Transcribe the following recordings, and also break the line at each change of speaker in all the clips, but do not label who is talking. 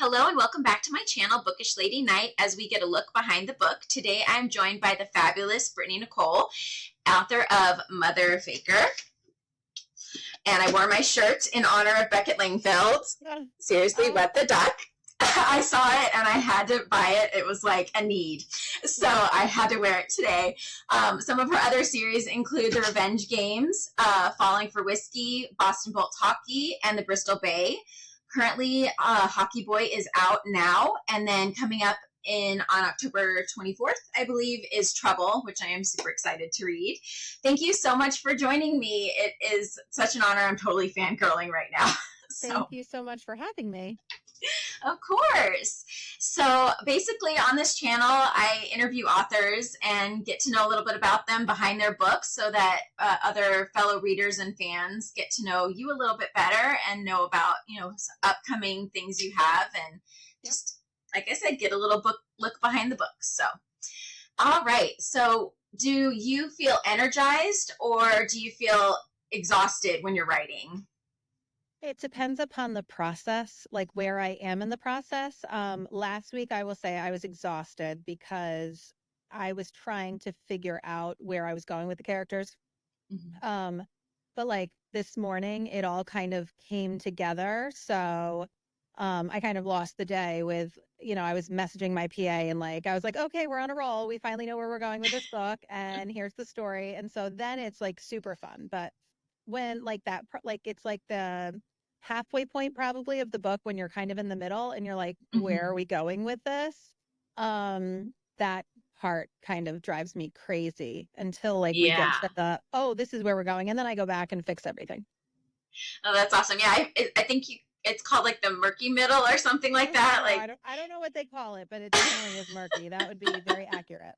Hello and welcome back to my channel, Bookish Lady Night, as we get a look behind the book. Today I'm joined by the fabulous Brittanee Nicole, author of Mother Faker. And I wore my shirt in honor of Beckett Langfeld. Seriously, What the Duck. I saw it and I had to buy it. It was like a need. So I had to wear it today. Some of her other series include The Revenge Games, Falling for Whiskey, Boston Bolts Hockey, and The Bristol Bay. Currently, Hockey Boy is out now, and then coming up on October 24th, I believe, is Trouble, which I am super excited to read. Thank you so much for joining me. It is such an honor. I'm totally fangirling right now.
Thank you so much for having me.
Of course. So basically on this channel, I interview authors and get to know a little bit about them behind their books so that other fellow readers and fans get to know you a little bit better and know about, upcoming things you have and just, like I said, get a little look behind the books. So, all right. So do you feel energized or do you feel exhausted when you're writing?
It depends upon the process, like where I am in the process. Last week, I will say I was exhausted because I was trying to figure out where I was going with the characters.
Mm-hmm.
But like this morning, it all kind of came together. So I kind of lost the day with, I was messaging my PA and I was like, okay, we're on a roll. We finally know where we're going with this book and here's the story. And so then it's like super fun. But when it's like the halfway point probably of the book when you're kind of in the middle and you're like, where are we going with this? That part kind of drives me crazy until we get to this is where we're going. And then I go back and fix everything.
Oh, that's awesome. Yeah, I think it's called the murky middle or something like that.
I don't know what they call it, but it definitely is murky. That would be very accurate.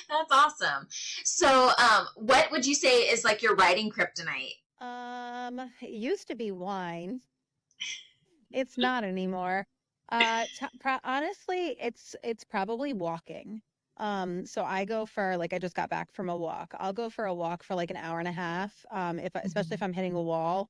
That's awesome. So, what would you say is your writing kryptonite?
It used to be wine. It's not anymore. Honestly, it's probably walking. So I go for I just got back from a walk. I'll go for a walk for an hour and a half. Especially if I'm hitting a wall,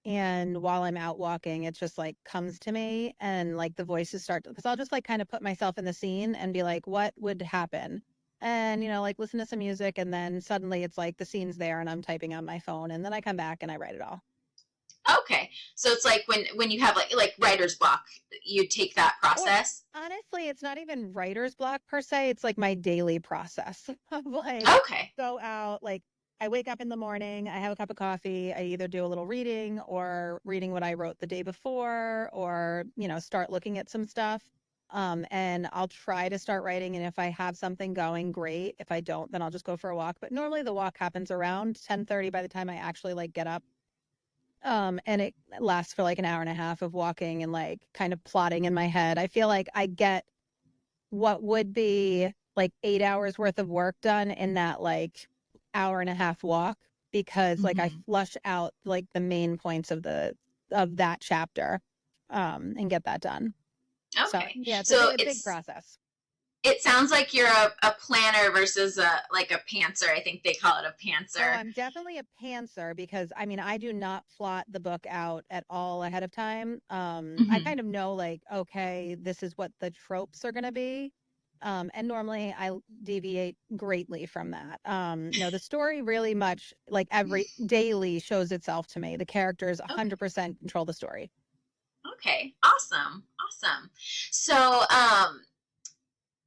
and while I'm out walking, it just comes to me, and the voices start because I'll just kind of put myself in the scene and be like, what would happen? And listen to some music, and then suddenly it's the scene's there, and I'm typing on my phone, and then I come back and I write it all.
Okay, so it's when you have writer's block, you take that process.
Or, honestly, it's not even writer's block per se. It's my daily process of
Okay.
go out. I wake up in the morning, I have a cup of coffee, I either do a little reading or reading what I wrote the day before, or start looking at some stuff. And I'll try to start writing. And if I have something going, great. If I don't, then I'll just go for a walk. But normally the walk happens around 10:30 by the time I actually get up. And it lasts for an hour and a half of walking and kind of plotting in my head. I feel like I get what would be 8 hours worth of work done in that hour and a half walk because I flush out the main points of that chapter and get that done.
Okay.
So yeah, it's a big process.
It sounds like you're a planner versus a pantser. I think they call it a pantser.
Oh, I'm definitely a pantser because I do not plot the book out at all ahead of time. I kind of know okay, this is what the tropes are going to be. And normally I deviate greatly from that. The story really much every daily shows itself to me. The characters 100% control the story.
Okay. Awesome. So,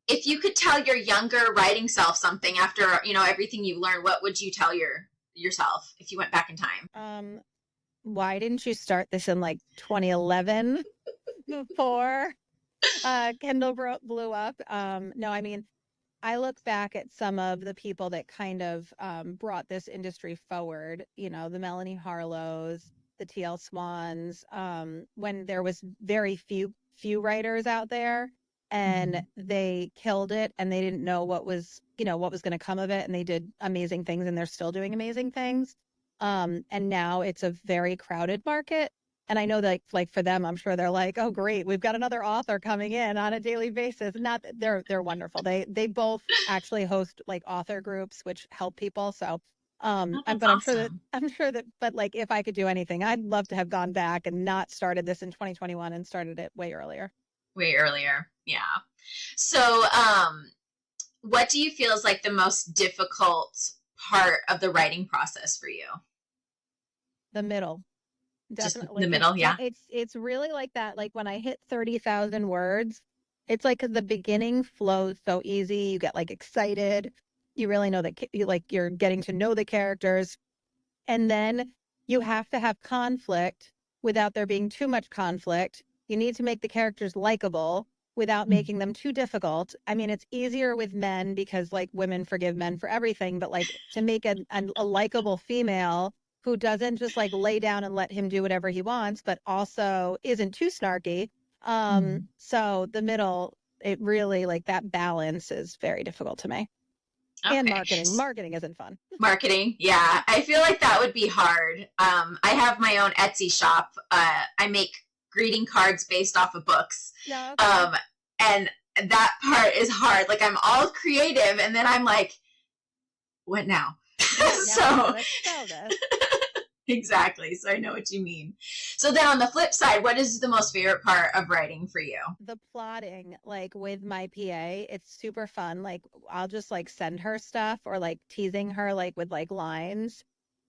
if you could tell your younger writing self something after, everything you've learned, what would you tell yourself if you went back in time?
Why didn't you start this in 2011 before Kindle blew up? No, I look back at some of the people that kind of brought this industry forward, the Melanie Harlows, the T.L. Swans, when there was very few writers out there. And they killed it, and they didn't know what was going to come of it, and they did amazing things, and they're still doing amazing things. And now it's a very crowded market, and I know that for them, I'm sure they're oh great, we've got another author coming in on a daily basis. Not that they're wonderful. They both actually host author groups which help people. So
Oh,
I'm,
that's
but
awesome.
I'm sure that, but like if I could do anything, I'd love to have gone back and not started this in 2021 and started it way earlier.
Way earlier. Yeah. So, what do you feel is like the most difficult part of the writing process for you?
The middle.
Just the
Definitely.
middle, yeah.
It's really like that. Like when I hit 30,000 words, it's like 'cause the beginning flows so easy. You get like excited. You really know that you like you're getting to know the characters. And then you have to have conflict without there being too much conflict. You need to make the characters likable without making them too difficult. I mean, it's easier with men because like women forgive men for everything, but like to make a likable female who doesn't just like lay down and let him do whatever he wants, but also isn't too snarky.
Mm-hmm.
So the middle, it really like that balance is very difficult to me. And
Okay.
marketing isn't fun.
Marketing, yeah. I feel like that would be hard. I have my own Etsy shop. I make greeting cards based off of books.
No, okay.
Um, and that part is hard. Like I'm all creative and then I'm like, what now?
Yeah, now I
So
gotta sell this.
exactly. So I know what you mean. So then on the flip side, what is the most favorite part of writing for you?
The plotting, like with my PA, it's super fun. Like I'll just like send her stuff or like teasing her like with like lines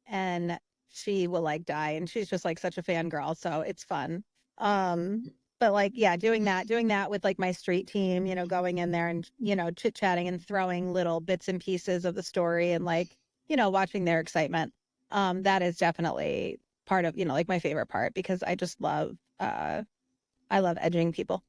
and she will like die and she's just like such a fangirl, so it's fun. Um but like yeah, doing that with like my street team, going in there and chit-chatting and throwing little bits and pieces of the story and like, watching their excitement. That is definitely part of, like my favorite part because I love edging people.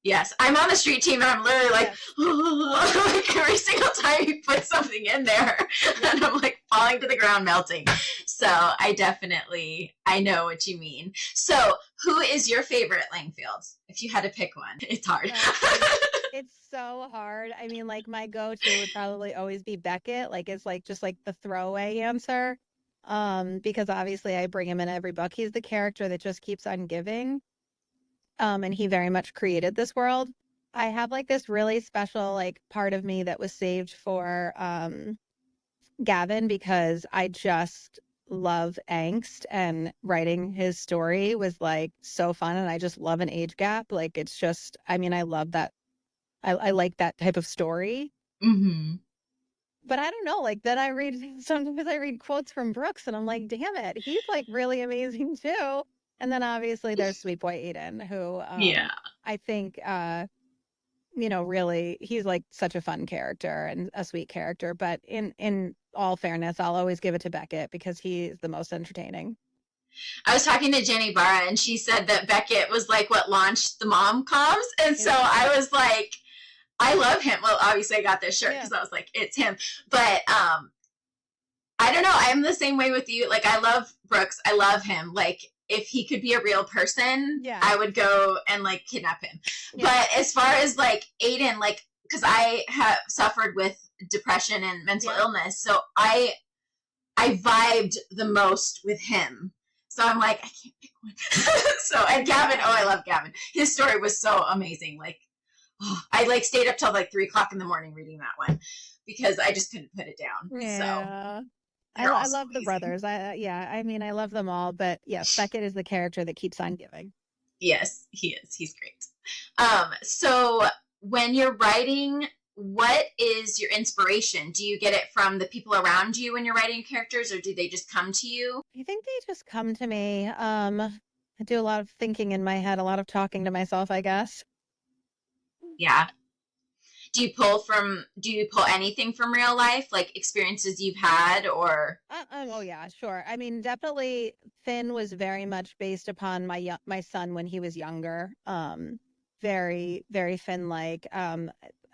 Yes, I'm on the street team and I'm literally like,
Yes.
like every single time you put something in there,
Yep.
and I'm like falling to the ground, melting. So I know what you mean. So who is your favorite Langfield? If you had to pick one, it's hard.
It's so hard. I mean, like my go-to would probably always be Beckett. Like it's like just like the throwaway answer. Because obviously I bring him in every book. He's the character that just keeps on giving. And he very much created this world. I have like this really special like part of me that was saved for Gavin because I just love angst and writing his story was like so fun and I just love an age gap. Like it's just I mean, I love that I like that type of story.
Mm-hmm.
But I don't know, like then I read sometimes I read quotes from Brooks and I'm like, damn it, he's like really amazing too. And then obviously there's Sweet Boy Aiden, who
Yeah.
I think really he's like such a fun character and a sweet character. But in all fairness, I'll always give it to Beckett because he's the most entertaining.
I was talking to Jenny Barra and she said that Beckett was like what launched the mom comms. And so
Yeah.
I was like, I love him. Well, obviously I got this shirt
Yeah.
because I was like, it's him. But I don't know. I'm the same way with you. Like I love Brooks. I love him. Like if he could be a real person,
Yeah.
I would go and like kidnap him.
Yeah.
But as far as like Aiden, like because I have suffered with depression and mental illness, so I vibed the most with him. So I'm like, I can't pick one. So and Gavin, oh, I love Gavin. His story was so amazing. Like, oh, I like stayed up till like 3 o'clock in the morning reading that one because I just couldn't put it down. So
Yeah.
they're
I
also
love the
amazing.
brothers. Yeah, I mean, I love them all, but yes, Beckett is the character that keeps on giving.
Yes, he is. He's great. So when you're writing, what is your inspiration? Do you get it from the people around you when you're writing characters, or do they just come to you?
I think they just come to me. I do a lot of thinking in my head, a lot of talking to myself, I guess.
Yeah. Do you pull anything from real life, like experiences you've had, or
Oh yeah, sure. I mean, definitely Finn was very much based upon my son when he was younger. Very very Finn like.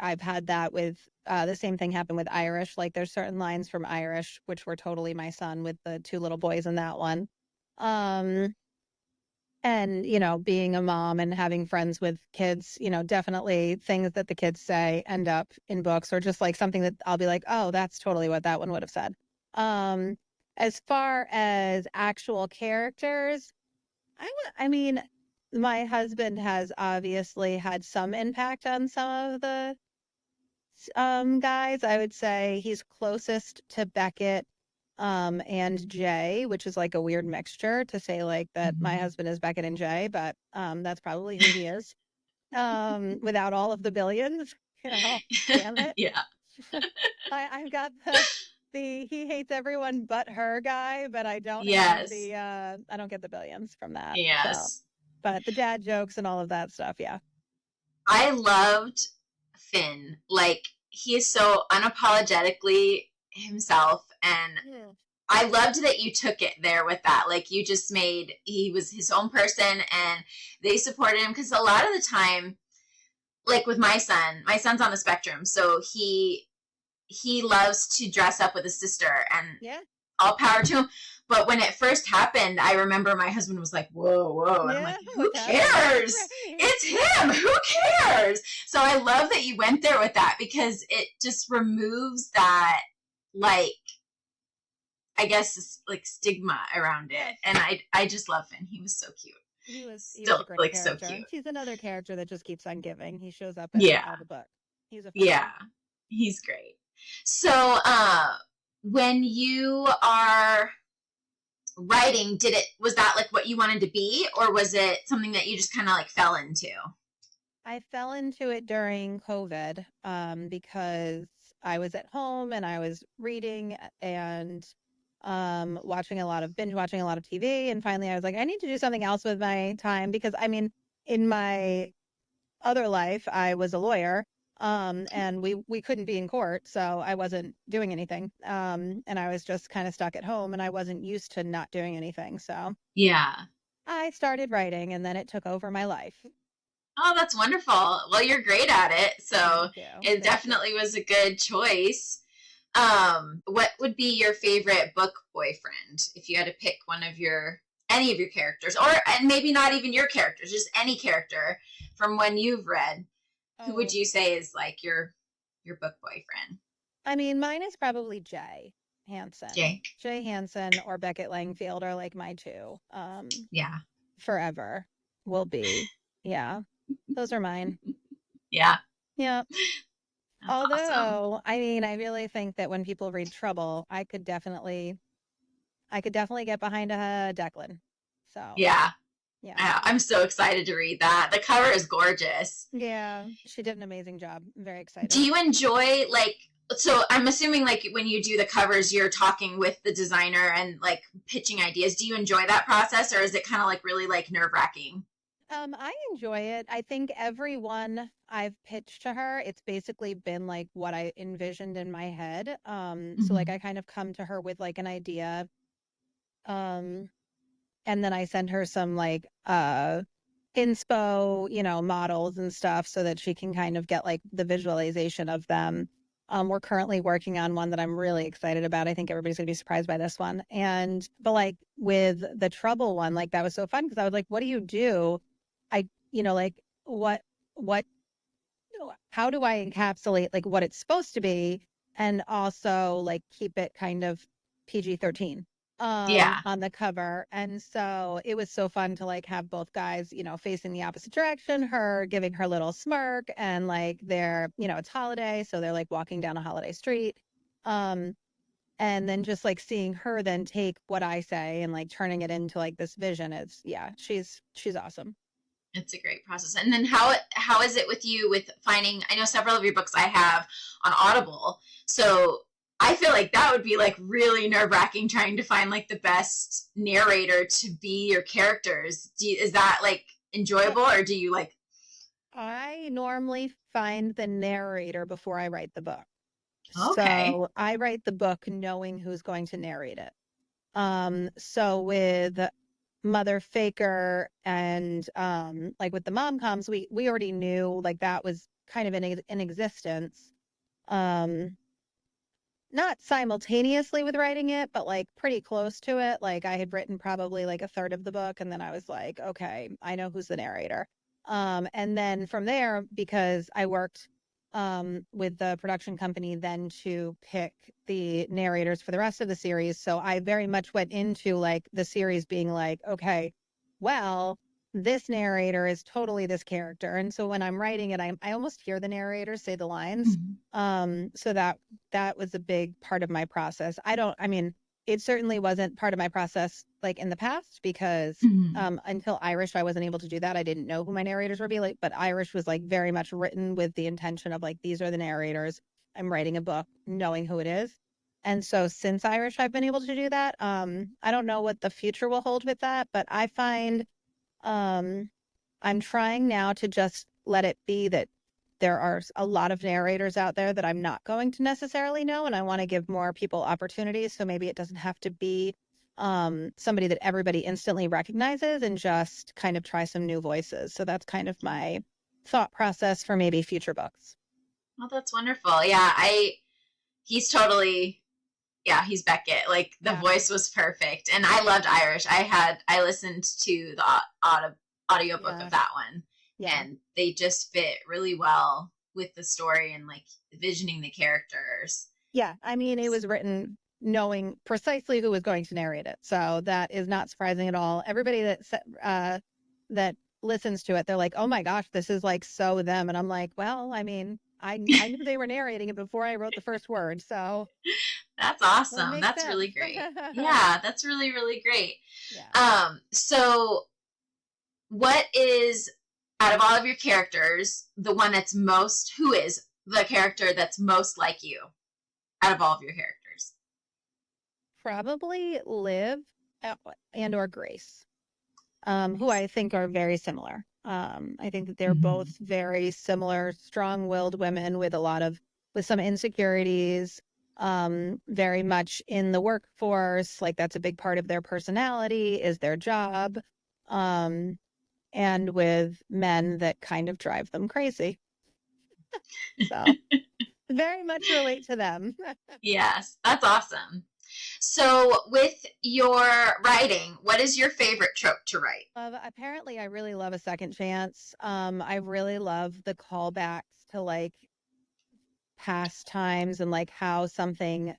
I've had that with the same thing happened with Irish. Like there's certain lines from Irish which were totally my son with the two little boys in that one. Um, and being a mom and having friends with kids, definitely things that the kids say end up in books or just like something that I'll be like, oh, that's totally what that one would have said. um as far as actual characters, I mean, my husband has obviously had some impact on some of the guys. I would say he's closest to Beckett. and Jay, which is like a weird mixture to say like that my
Mhm.
husband is Beckett and Jay, but that's probably who he is. Without all of the billions, damn it.
Yeah.
I've got the he hates everyone but her guy, but I don't have
Yes.
the I don't get the billions from that. So,
Yes.
but the dad jokes and all of that stuff, yeah.
I loved Finn. Like, he is so unapologetically himself, and
Yeah.
I loved that you took it there with that. Like, you just made, he was his own person, and they supported him, because a lot of the time, like with my son's on the spectrum, so he loves to dress up with his sister, and
Yeah.
all power to him. But when it first happened, I remember my husband was like, whoa, whoa. And I'm
Yeah,
like, who
what's happening?
cares?
Right.
It's him. Who cares? So I love that you went there with that, because it just removes that, like, I guess, like, stigma around it.
Yes.
And I just love Finn. He was so cute.
He was a
Still,
great
like, so
character.
cute.
He's another character that just keeps on giving. He shows up in
Yeah.
all the books. He's a fun
Yeah.
one.
He's great. So, when you are writing, was that like what you wanted to be, or was it something that you just kind of like fell into?
I fell into it during COVID because I was at home and I was reading and watching a lot of binge watching a lot of TV. And finally, I was like, I need to do something else with my time because I mean, in my other life, I was a lawyer. And we couldn't be in court, so I wasn't doing anything. And I was just kind of stuck at home and I wasn't used to not doing anything. So
Yeah.
I started writing and then it took over my life.
Oh, that's wonderful. Well, you're great at it, so
Thank you.
it
Thank you.
definitely was a good choice. What would be your favorite book boyfriend if you had to pick one of your any of your characters, or and maybe not even your characters, just any character from when you've read? Who would
Oh,
you say is like your book boyfriend?
I mean, mine is probably Jay Hansen.
Jay.
Jay Hansen or Beckett Langfield are like my two.
Yeah.
Forever will be. Yeah, those are mine.
Yeah.
Yeah.
That's awesome.
Although, I mean, I really think that when people read Trouble, I could definitely get behind a Declan. So,
Yeah.
yeah.
I'm so excited to read that. The cover is gorgeous.
Yeah, she did an amazing job. I'm very
Do
excited.
you enjoy, like, so I'm assuming like when you do the covers, you're talking with the designer and like pitching ideas. Do you enjoy that process, or is it kind of like really like nerve-wracking?
I enjoy it. I think every one I've pitched to her, it's basically been like what I envisioned in my head. So like I
Mm-hmm.
kind of come to her with like an idea. Um, and then I send her some like inspo, models and stuff so that she can kind of get like the visualization of them. We're currently working on one that I'm really excited about. I think everybody's gonna be surprised by this one. But like with the trouble one, like that was so fun because I was like, what do you do? Like what how do I encapsulate like what it's supposed to be and also like keep it kind of PG-13
Yeah.
on the cover. And so it was so fun to like have both guys, facing the opposite direction, her giving her little smirk and like it's holiday, so they're like walking down a holiday street. Um and then just like seeing her then take what I say and like turning it into like this vision is yeah, she's awesome.
It's a great process. And then how is it with you with finding? I know several of your books I have on Audible, so I feel like that would be like really nerve-wracking trying to find like the best narrator to be your characters. Is that like
Well,
enjoyable, or do you like?
I normally find the narrator before I write the book.
Okay.
So I write the book knowing who's going to narrate it. So with Mother Faker and like with the mom comes, we already knew like that was kind of in existence. Um, Not simultaneously with writing it, but like pretty close to it. Like I had written probably like a third of the book, and then I was like, okay, I know who's the narrator. And then from there, because I worked with the production company then to pick the narrators for the rest of the series. So I very much went into like the series being like, okay, well, this narrator is totally this character. And so when I'm writing it, I almost hear the narrator say the lines.
Mhm.
So that was a big part of my process. I mean, it certainly wasn't part of my process like in the past because
Mhm.
until Irish, I wasn't able to do that. I didn't know who my narrators would be like, but Irish was like very much written with the intention of like, these are the narrators. I'm writing a book knowing who it is. And so since Irish, I've been able to do that. I don't know what the future will hold with that, but I find um, I'm trying now to just let it be that there are a lot of narrators out there that I'm not going to necessarily know, and I want to give more people opportunities. So maybe it doesn't have to be somebody that everybody instantly recognizes, and just kind of try some new voices. So that's kind of my thought process for maybe future books.
Oh, that's wonderful. Yeah, he's totally, yeah, he's Beckett. Like the
Yeah,
voice was perfect. And I loved Irish. I listened to the audiobook of
yeah,
that one,
yeah.
and they just fit really well with the story and like visioning the characters.
Yeah, I mean, it was written knowing precisely who was going to narrate it, so that is not surprising at all. Everybody that listens to it, they're like, "Oh my gosh, this is like so them," and I'm like, "Well, I mean, I knew they were narrating it before I wrote the first word, so
That's
that
awesome.
makes
That's
sense."
really great. Yeah, that's really, really great.
Yeah.
So what is, out of all of your characters, the one that's most, who is the character that's most like you out of all of your characters?
Probably Liv and or Grace, who
Nice.
I think are very similar. I think that they're
Mm-hmm.
both very similar, strong-willed women with with some insecurities, very much in the workforce. Like that's a big part of their personality is their job, um, and with men that kind of drive them crazy. So very much relate to them.
Yes, that's awesome. So, with your writing, what is your favorite trope to write?
Apparently, I really love a second chance. I really love the callbacks to like past times and like how something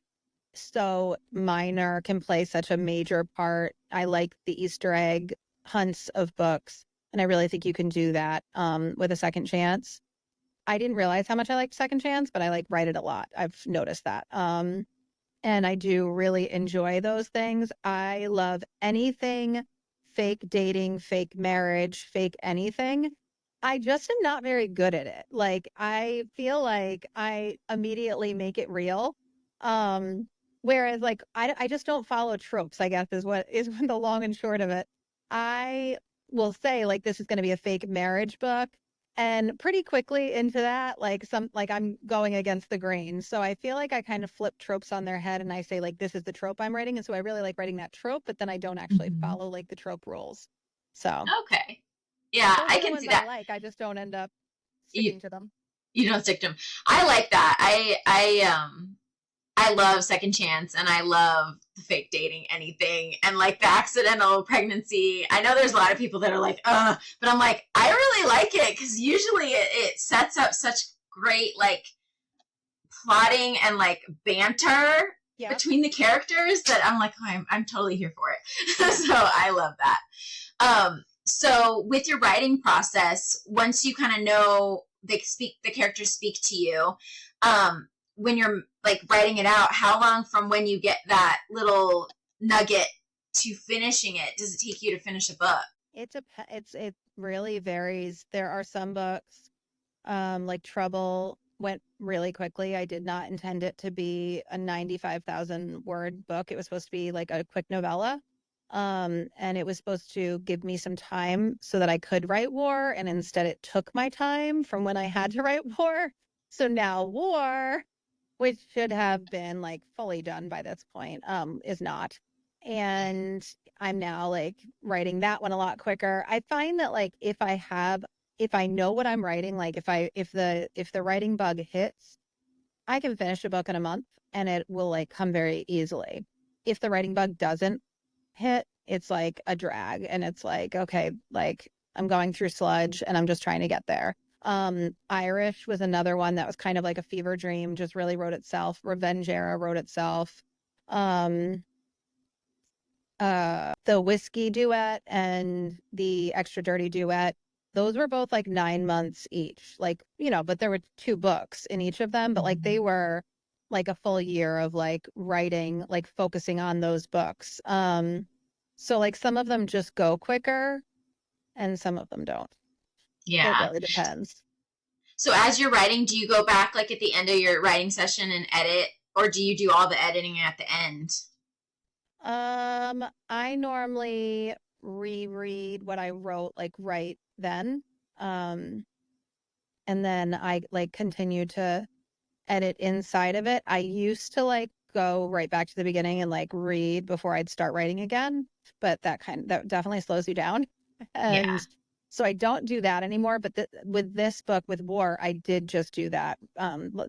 so minor can play such a major part. I like the Easter egg hunts of books, and I really think you can do that with a second chance. I didn't realize how much I liked second chance, but I like write it a lot. I've noticed that. And I do really enjoy those things. I love anything fake dating, fake marriage, fake anything. I just am not very good at it. Like I feel like I immediately make it real. Um, whereas like I just don't follow tropes, I guess is what is the long and short of it. I will say like this is going to be a fake marriage book. And pretty quickly into that, like I'm going against the grain. So I feel like I kind of flip tropes on their head and I say like this is the trope I'm writing. And so I really like writing that trope, but then I don't actually
Mm-hmm.
follow like the trope rules. So
Okay. Yeah,
those
I
are the
can
ones
see
I
that.
like. I just don't end up
You
sticking to them.
you don't stick to them. I like that. I love second chance, and I love the fake dating anything and like the accidental pregnancy. I know there's a lot of people that are like, but I'm like, I really like it because usually it sets up such great like plotting and like banter
Yeah.
between the characters that I'm like, oh, I'm totally here for it. So I love that. So with your writing process, once you kind of know the characters speak to you, when you're like writing it out, how long from when you get that little nugget to finishing it does it take you to finish a book?
It really varies. There are some books, like Trouble went really quickly. I did not intend it to be a 95,000 word book. It was supposed to be like a quick novella. And it was supposed to give me some time so that I could write War. And instead, it took my time from when I had to write War. So now War, which should have been like fully done by this point, is not. And I'm now like writing that one a lot quicker. I find that like if I know what I'm writing, like if the writing bug hits, I can finish a book in a month and it will like come very easily. If the writing bug doesn't hit, it's like a drag and it's like, okay, like I'm going through sludge and I'm just trying to get there. Irish was another one that was kind of like a fever dream, just really wrote itself. Revenge Era wrote itself. Um, the Whiskey Duet and the Extra Dirty Duet, those were both like 9 months each. Like, you know, but there were two books in each of them, but like
Mm-hmm.
like a full year of like writing, like focusing on those books. So like some of them just go quicker and some of them don't. It
Yeah.
really depends.
So as you're writing, do you go back like at the end of your writing session and edit, or do you do all the editing at the end?
I normally reread what I wrote like right then. Um, and then I like continue to edit inside of it. I used to like go right back to the beginning and like read before I'd start writing again, but that definitely slows you down.
Yeah.
And so I don't do that anymore. But with this book with War, I did just do that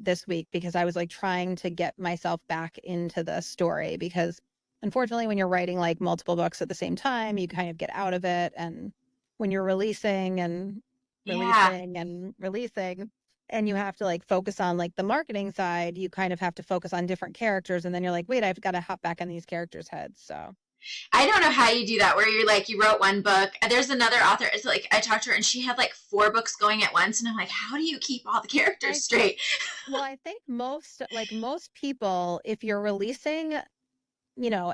this week because I was like trying to get myself back into the story because unfortunately when you're writing like multiple books at the same time, you kind of get out of it. And when you're releasing and
Yeah.
releasing and releasing, and you have to like focus on like the marketing side, you kind of have to focus on different characters, and then you're like, wait, I've got to hop back on these characters' heads. So
I don't know how you do that where you're like, you wrote one book. There's another author. It's like, I talked to her and she had like four books going at once. And I'm like, how do you keep all the characters
I
straight?
well, I think most people, if you're releasing,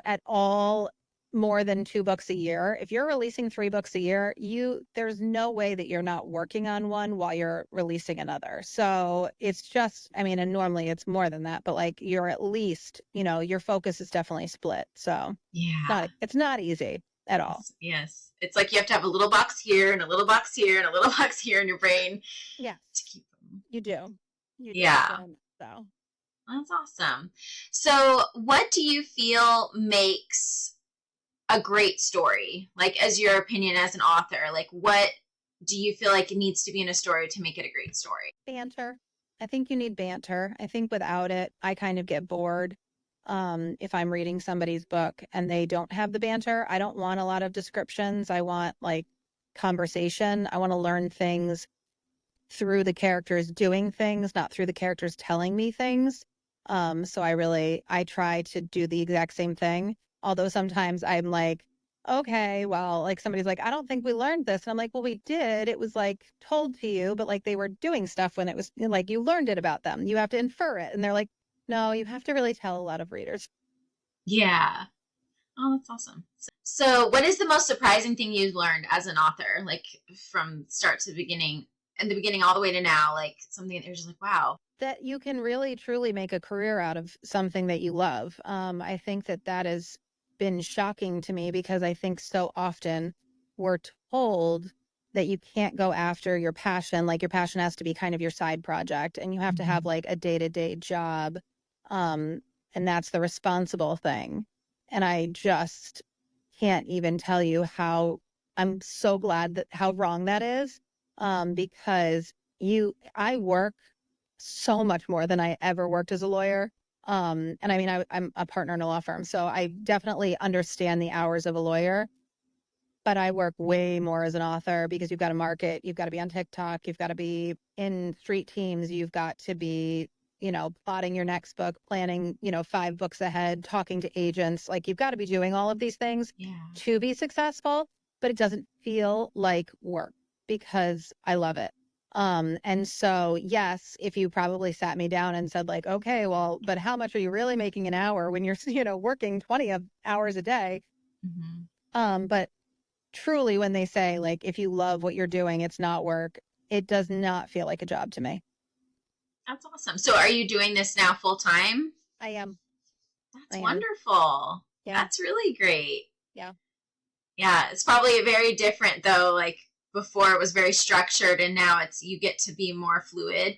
at all more than 2 books a year, if you're releasing 3 books a year, there's no way that you're not working on one while you're releasing another. So it's just, I mean, and normally it's more than that, but like you're at least, your focus is definitely split. So
Yeah.
it's not easy at all.
Yes. Yes. It's like you have to have a little box here and a little box here and a little box here in your brain
Yes,
to keep them.
you do. You do.
Yeah.
So
That's awesome. So, what do you feel makes a great story? Like, as your opinion as an author, like, what do you feel like it needs to be in a story to make it a great story?
banter. I think you need banter. I think without it, I kind of get bored. If I'm reading somebody's book and they don't have the banter, I don't want a lot of descriptions. I want like conversation. I want to learn things through the characters doing things, not through the characters telling me things. So I try to do the exact same thing. Although sometimes I'm like, okay, well, like somebody's like, I don't think we learned this. And I'm like, well, we did. It was like told to you, but like they were doing stuff when it was like you learned it about them. You have to infer it. And they're like, no, you have to really tell a lot of readers.
Yeah. Oh, that's awesome. So, what is the most surprising thing you've learned as an author, like from start to the beginning, and the beginning all the way to now, like something that you're just like, wow.
That you can really truly make a career out of something that you love. I think that has been shocking to me because I think so often we're told that you can't go after your passion. Like your passion has to be kind of your side project and you have to have
Mhm.
like a day-to-day job. Um, and that's the responsible thing. And I just can't even tell you how I'm so glad that how wrong that is. Because I work so much more than I ever worked as a lawyer. And I mean, I'm a partner in a law firm, so I definitely understand the hours of a lawyer, but I work way more as an author because you've got to market, you've got to be on TikTok, you've got to be in street teams, you've got to be, plotting your next book, planning, 5 books ahead, talking to agents. Like you've got to be doing all of these things
Yeah.
to be successful, but it doesn't feel like work because I love it. And so, yes, if you probably sat me down and said like, okay, well, but how much are you really making an hour when you're, working 20 hours a day?
Hmm.
But truly when they say like if you love what you're doing, it's not work, it does not feel like a job to me.
That's awesome. So, are you doing this now full time?
I am.
That's
I am.
wonderful.
Yeah.
That's really great.
Yeah.
Yeah, it's probably very different though. Like before, it was very structured, and now it's you get to be more fluid.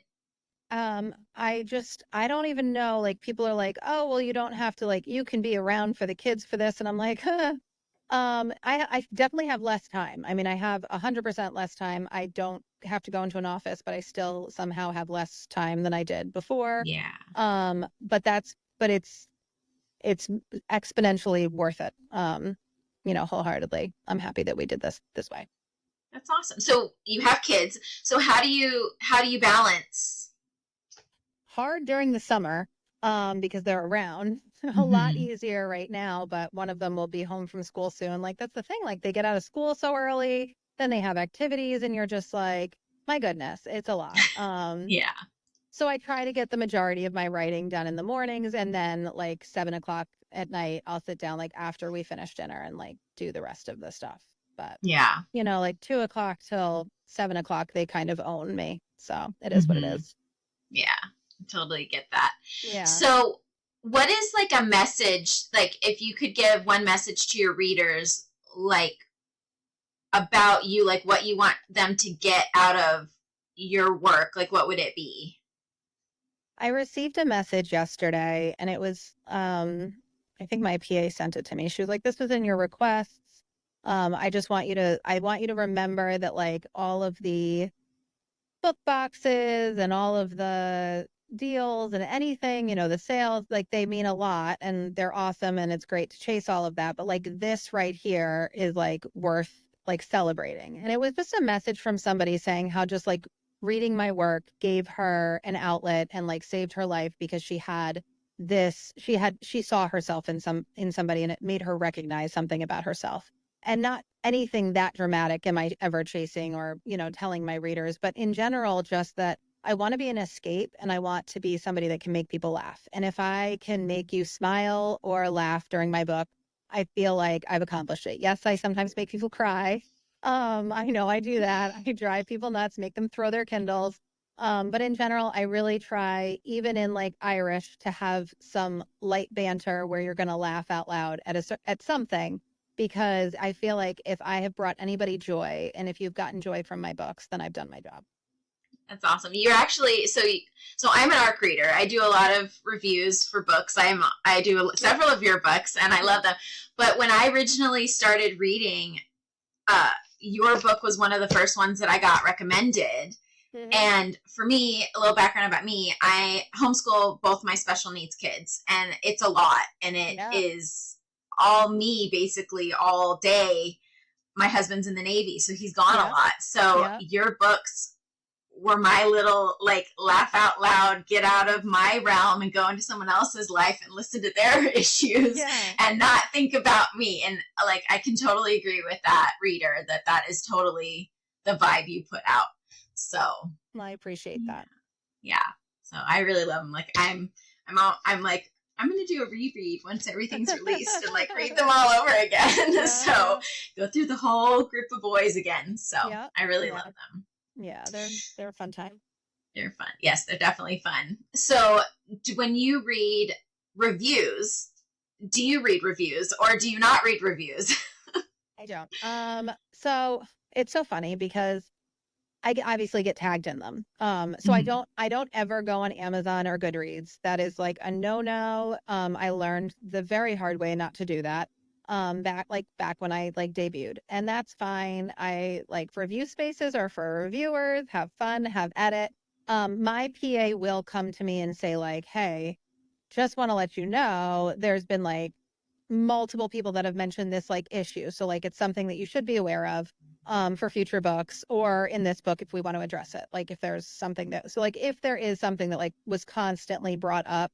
I don't even know, like people are like, oh, well, you don't have to like you can be around for the kids for this. And I'm like, huh. I definitely have less time. I mean, I have 100% less time. I don't have to go into an office, but I still somehow have less time than I did before.
Yeah,
But it's exponentially worth it. Wholeheartedly. I'm happy that we did this way.
that's awesome. So you have kids. So how do you balance?
Hard during the summer, because they're around. A lot
Hmm.
easier right now, but one of them will be home from school soon. Like that's the thing. Like they get out of school so early, then they have activities, and you're just like, my goodness, it's a lot.
Yeah.
So I try to get the majority of my writing done in the mornings, and then like 7 o'clock at night, I'll sit down like after we finish dinner and like do the rest of the stuff. But
Yeah.
like 2 o'clock till 7 o'clock, they kind of own me. So it is what it
Hmm.
is.
Yeah. Totally get that.
Yeah.
So, what is like a message, like if you could give one message to your readers, like about you, like what you want them to get out of your work, like what would it be?
I received a message yesterday and it was I think my PA sent it to me. She was like, "This was in your requests. I want you to remember that like all of the book boxes and all of the deals and anything, the sales, like they mean a lot and they're awesome and it's great to chase all of that. But like this right here is like worth like celebrating." And it was just a message from somebody saying how just like reading my work gave her an outlet and like saved her life because she saw herself in somebody and it made her recognize something about herself. And not anything that dramatic am I ever chasing or, telling my readers, but in general, just that I want to be an escape and I want to be somebody that can make people laugh. And if I can make you smile or laugh during my book, I feel like I've accomplished it. Yes, I sometimes make people cry. I know I do that. I drive people nuts, make them throw their Kindles. But in general, I really try, even in like Irish, to have some light banter where you're going to laugh out loud at something, because I feel like if I have brought anybody joy and if you've gotten joy from my books, then I've done my job.
That's awesome. You're actually so I'm an ARC reader. I do a lot of reviews for books. I do
Yep.
several of your books and I
Yep.
love them. But when I originally started reading, your book was one of the first ones that I got recommended.
Hmm.
And for me, a little background about me, I homeschool both my special needs kids, and it's a lot, and it
Yeah.
is all me basically all day. My husband's in the Navy, so he's gone a
Yep.
lot. So
Yep.
your books were my little like laugh out loud, get out of my realm and go into someone else's life and listen to their issues
Yeah.
and not think about me. And like I can totally agree with that reader that that is totally the vibe you put out. So
Well, I appreciate
yeah,
that.
yeah. So I really love them. Like I'm like I'm gonna do a reread once everything's released and like read them all over again.
Yeah.
So
Yeah.
go through the whole group of boys again. So
Yeah.
I really love
Yeah.
them.
Yeah. They're a fun time.
They're fun. Yes, they're definitely fun. So when you read reviews, do you read reviews or do you not read reviews?
I don't. So it's so funny because obviously get tagged in them. So
Mhm.
I don't ever go on Amazon or Goodreads. That is like a no-no. I learned the very hard way not to do that. Back when I like debuted. And that's fine. I like review spaces are for reviewers, have fun, have at it. My PA will come to me and say like, "Hey, just want to let you know there's been like multiple people that have mentioned this like issue. So like it's something that you should be aware of for future books or in this book if we want to address it. Like if there's something that so like if there is something that like was constantly brought up.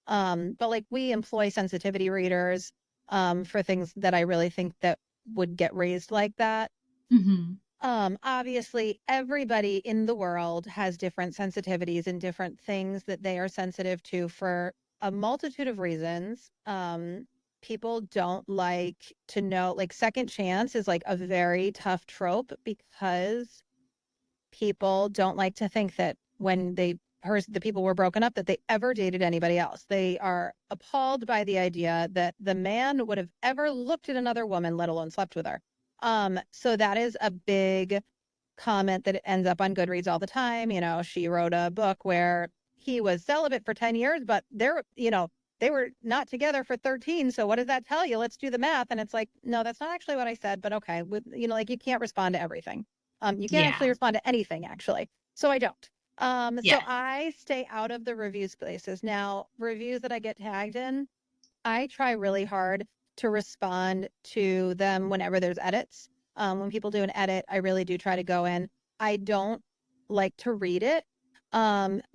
But like we employ sensitivity readers for things that I really think that would get raised like that.
Mhm.
Obviously, everybody in the world has different sensitivities and different things that they are sensitive to for a multitude of reasons. People don't like to know, like, second chance is like a very tough trope because people don't like to think that when the people were broken up that they ever dated anybody else. They are appalled by the idea that the man would have ever looked at another woman, let alone slept with her. So that is a big comment that ends up on Goodreads all the time. She wrote a book where he was celibate for 10 years, but they were not together for 13. So what does that tell you? Let's do the math. And it's like, no, that's not actually what I said, but okay. Like you can't respond to everything. You can't
Yeah.
actually respond to anything actually. So I don't. So
Yeah.
I stay out of the reviews places. Now, reviews that I get tagged in, I try really hard to respond to them whenever there's edits. When people do an edit, I really do try to go in. I don't like to read it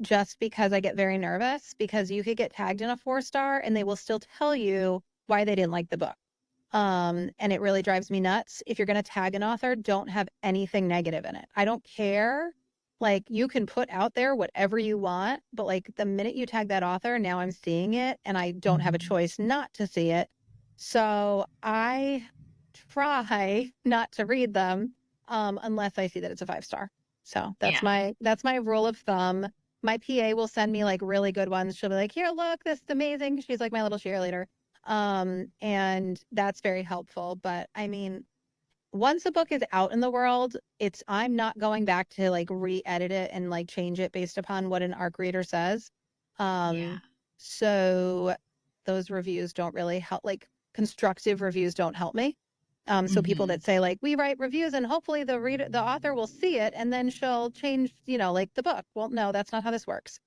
just because I get very nervous because you could get tagged in a 4 star and they will still tell you why they didn't like the book. And it really drives me nuts. If you're going to tag an author, don't have anything negative in it. I don't care. Like you can put out there whatever you want, but like the minute you tag that author, now I'm seeing it and I don't have a
Mhm.
choice not to see it. So I try not to read them unless I see that it's a 5 star. So
Yeah.
that's my rule of thumb. My PA will send me like really good ones. She'll be like, "Here, look, this is amazing." She's like my little cheerleader. And that's very helpful. But I mean, once a book is out in the world, I'm not going back to like re-edit it and like change it based upon what an ARC reader says.
Yeah.
Um, so those reviews don't really help, like constructive reviews don't help me. So people
Hmm.
that say like we write reviews and hopefully the author will see it and then she'll change, like the book. Well, no, that's not how this works.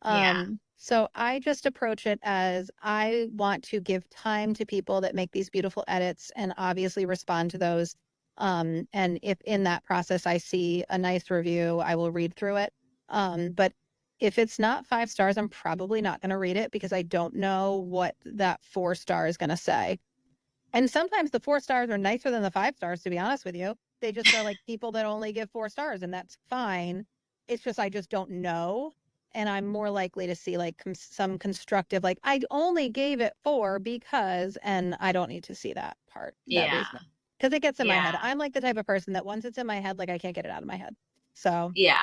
Yeah.
So I just approach it as I want to give time to people that make these beautiful edits and obviously respond to those. And if in that process I see a nice review, I will read through it. But if it's not 5 stars, I'm probably not going to read it because I don't know what that 4 star is going to say. And sometimes the 4 stars are nicer than the 5 stars, to be honest with you. They just are like people that only give 4 stars, and that's fine. It's just I just don't know. And I'm more likely to see like some constructive, like I only gave it 4 because, and I don't need to see that part, that
Yeah.
reason, because it gets in my
Yeah.
head. I'm like the type of person that once it's in my head, like I can't get it out of my head. So
Yeah.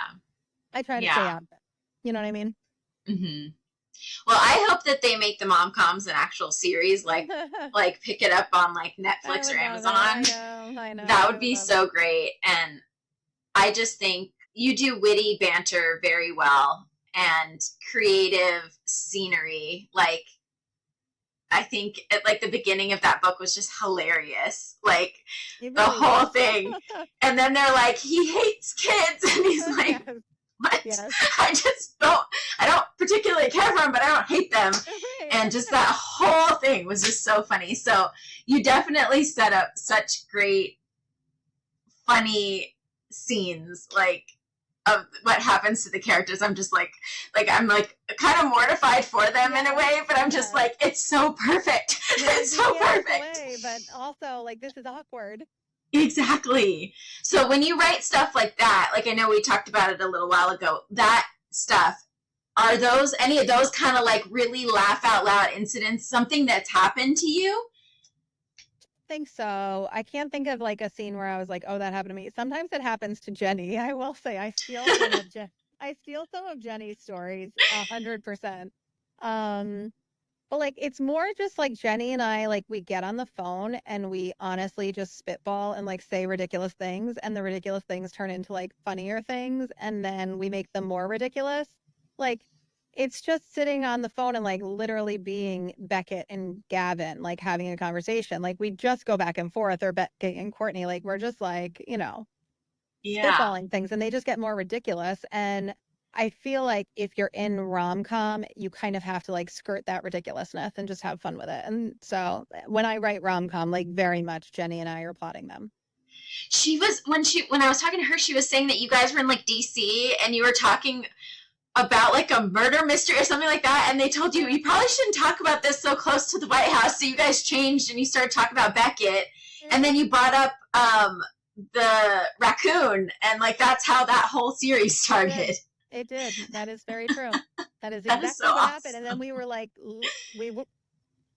I try to stay
Yeah.
out of it. You know what I mean?
Hmm. Well, I hope that they make the mom coms an actual series, like pick it up on like
I
Netflix or
would love it.
Amazon.
I know.
That
I
would
would
be
love it.
so great. And I just think you do witty banter very well and creative scenery. Like I think at like the beginning of that book was just hilarious. Like
It
the
really
whole
is.
thing. And then they're like, he hates kids and he's like,
Yes.
what?
Yes.
I don't particularly care for them, but I don't hate them.
Right.
And just that whole thing was just so funny. So you definitely set up such great, funny scenes, like of what happens to the characters. I'm just I'm like kind of mortified for them in a
Yes.
way, but I'm just
Yes.
like, it's so perfect.
You're like,
It's
you
so
can't look
perfect.
away, but also like this is awkward.
Exactly. So when you write stuff like that, like I know we talked about it a little while ago, that stuff, are those any of those kind of like really laugh out loud incidents, something that's happened to you?
Think so. I can't think of like a scene where I was like, oh, that happened to me. Sometimes it happens to Jenny. I will say I steal some of Jenny's stories 100%. Um, But like it's more just like Jenny and I like we get on the phone and we honestly just spitball and like say ridiculous things and the ridiculous things turn into like funnier things and then we make them more ridiculous. Like it's just sitting on the phone and like literally being Beckett and Gavin, like having a conversation. Like we just go back and forth or Beckett and Courtney, like we're just like,
Yeah.
spitballing things and they just get more ridiculous. And I feel like if you're in rom-com, you kind of have to like skirt that ridiculousness and just have fun with it. And so when I write rom-com, like very much Jenny and I are plotting them.
When I was talking to her, she was saying that you guys were in like DC and you were talking about like a murder mystery or something like that, and they told you
Yeah.
you probably shouldn't talk about this so close to the White House. So you guys changed and you started talking about Beckett, and then you brought up the raccoon, and like that's how that whole series
It did.
started.
It did. That is very true. That is
That is so
exactly what happened. And then
awesome.
we were like,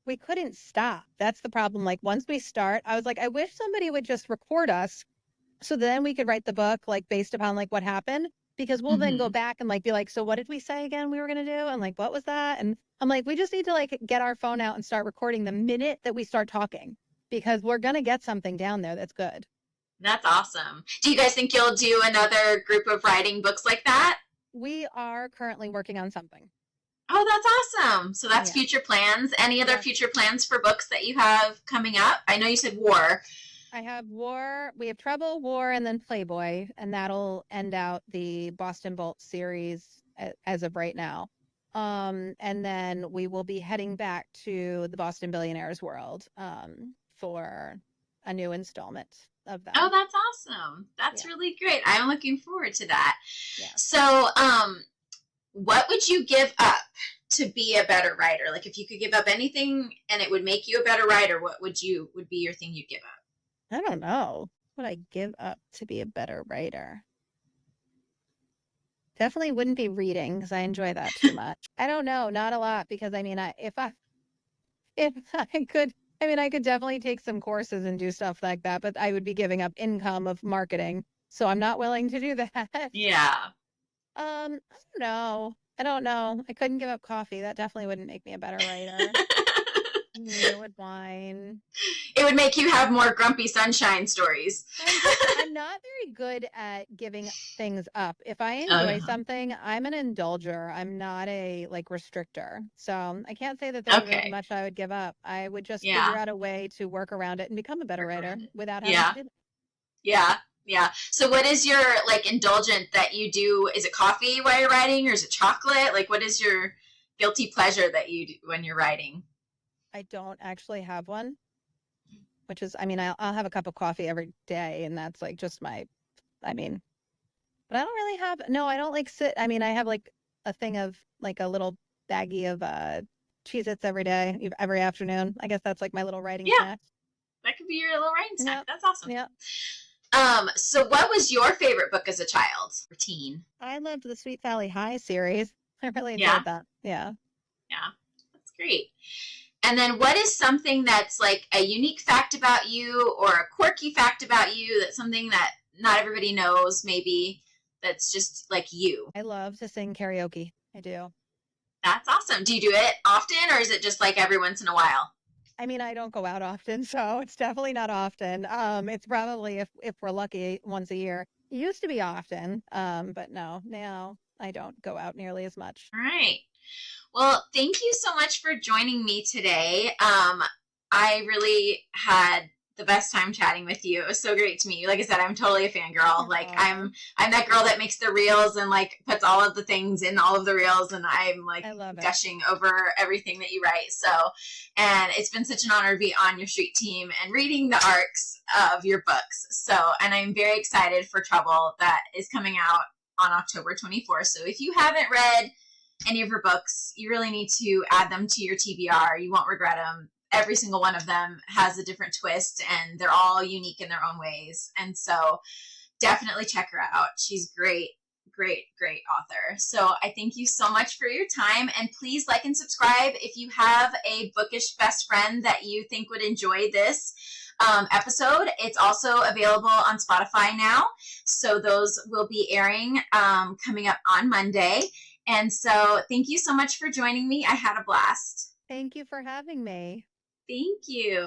we couldn't stop. That's the problem. Like once we start, I was like, I wish somebody would just record us so then we could write the book like based upon like what happened because we'll then go
Mm-hmm.
back and like be like, so what did we say again we were going to do? And like, what was that? And I'm like, we just need to like get our phone out and start recording the minute that we start talking because we're going to get something down there that's good.
That's awesome. Do you guys think you'll do another group of writing books like that?
We are currently working on something.
Oh, that's awesome. So that's
Yeah.
future plans. Any other
Yeah.
future plans for books that you have coming up? I know you said war.
I have War, we have Trouble, War, and then Playboy, and that'll end out the Boston Bolt series as of right now. And then we will be heading back to the Boston Billionaires world for a new installment of
Oh,
them.
that's awesome. That's
Yeah,
really great. I'm looking forward to that.
yeah.
So, what would you give up to be a better writer? Like if you could give up anything and it would make you a better writer, what would be your thing you'd give up?
I don't know. What would I give up to be a better writer? Definitely wouldn't be reading because I enjoy that too much. I don't know, not a lot because I mean, if I could, I mean, I could definitely take some courses and do stuff like that, but I would be giving up income of marketing, so I'm not willing to do that.
Yeah.
I don't know. I don't know. I couldn't give up coffee. That definitely wouldn't make me a better writer. Neither would wine.
It would make you have more grumpy sunshine stories.
I'm not very good at giving things up. If I
Oh,
enjoy
yeah.
something, I'm an indulger. I'm not a like restrictor. So I can't say that there's really
Okay.
much I would give up. I would just figure
Yeah.
out a way to work around it and become a better
Work
writer
around it.
without having to
Yeah.
do that.
Yeah. Yeah. So what is your like indulgent that you do? Is it coffee while you're writing or is it chocolate? Like what is your guilty pleasure that you do when you're writing?
I don't actually have one, which is, I mean, I'll have a cup of coffee every day, and that's like just my, I mean, but I don't really have, no, I don't like sit. I mean, I have like a thing of like a little baggie of Cheez-Its every day, every afternoon. I guess that's like my little writing
Yeah,
snack.
that could be your little writing snack.
Yep.
That's awesome.
Yep.
So what was your favorite book as a child or teen?
I loved the Sweet Valley High series. I really
Yeah.
enjoyed that. Yeah.
Yeah. That's great. And then what is something that's like a unique fact about you or a quirky fact about you that's something that not everybody knows maybe that's just like you?
I love to sing karaoke. I do.
That's awesome. Do you do it often or is it just like every once in a while?
I mean, I don't go out often, so it's definitely not often. It's probably if we're lucky once a year. It used to be often, but no, now I don't go out nearly as much.
All right. Well, thank you so much for joining me today. I really had the best time chatting with you. It was so great to meet you. Like I said, I'm totally a fangirl. Like
Aw,
I'm that girl that makes the reels and like puts all of the things in all of the reels and I'm like
I love it.
gushing over everything that you write. So, and it's been such an honor to be on your street team and reading the arcs of your books. So, and I'm very excited for Trouble that is coming out on October 24th. So if you haven't read any of her books, you really need to add them to your TBR. You won't regret them. Every single one of them has a different twist and they're all unique in their own ways. And so definitely check her out. She's great, great, great author. So I thank you so much for your time. And please like and subscribe if you have a bookish best friend that you think would enjoy this episode. It's also available on Spotify now. So those will be airing coming up on Monday. And so thank you so much for joining me. I had a blast.
Thank you for having me.
Thank you.